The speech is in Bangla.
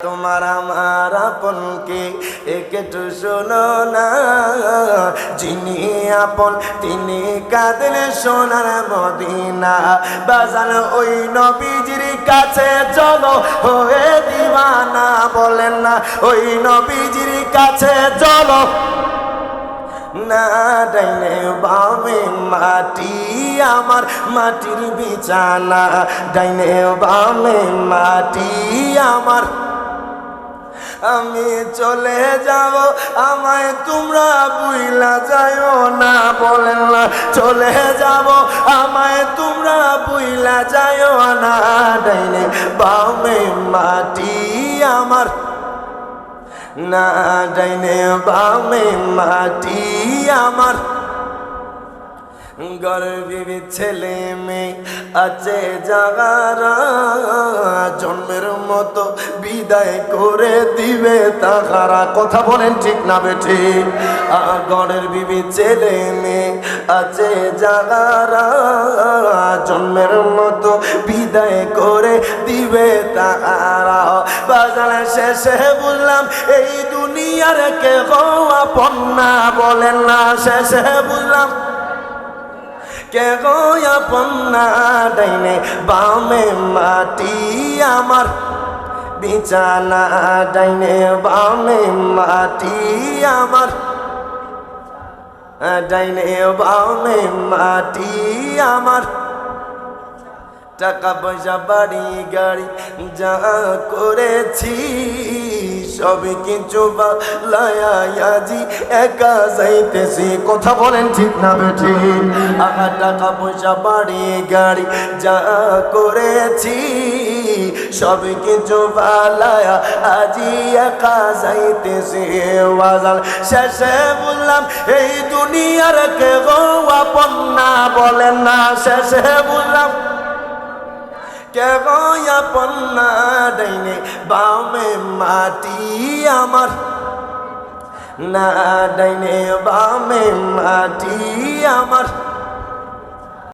তোমার আমার আপনকে একটু শোনো না, যিনি আপন তিনি কাঁদেন সোনার মদিনা। বাজান ওই নবীজির কাছে চলো হয়ে দিওয়ানা, বলেন না ওই নবীজির কাছে চলো না। ডাইনে বামে মাটি আমার মাটির বিছানা, ডাইনে বামে মাটি আমার। আমি চলে যাব আমায় তোমরা বুইলা যাইও না, বলেন না চলে যাব আমায় তোমরা বুইলা যাইও না। ডাইনে বামে মাটি আমার না, ডাইনে বামে মাটি আমার। গর্ভী ছেলে মেয়ে আছে যারা জন্মের মতো বিদায় করে দিবে তাহারা। কথা বলেন ঠিক না বেঠি? গড়ের বিবি ছেলে মেয়ে আছে যারা জন্মের মতো বিদায় করে দিবে তাহারা। বাজারের শেষে বুঝলাম এই দুনিয়ার কেউ আপন না, বলেন না শেষে বুঝলাম কে গো আপন না। ডাইনে বামে মাটি আমার বিছানা, ডাইনে বামে মাটি আমার, ডাইনে বামে মাটি আমার। টাকা পয়সা বাড়ি গাড়ি যা করেছি সব কিছু বালায়াজি একা যাইতেছি। কথা বলেন ঠিক না বেঠি? টাকা পয়সা বাড়ি গাড়ি যা করেছি সব কিছু বালায়া আজি একা যাইতেছি। ওয়াজাল শেষে বুঝলাম এই দুনিয়ার কেউ আপন না, বলেন না শেষে বুঝলাম কে গো আপন না। ডাইনে বামে মাটি আমার না, ডাইনে বামে মাটি আমার।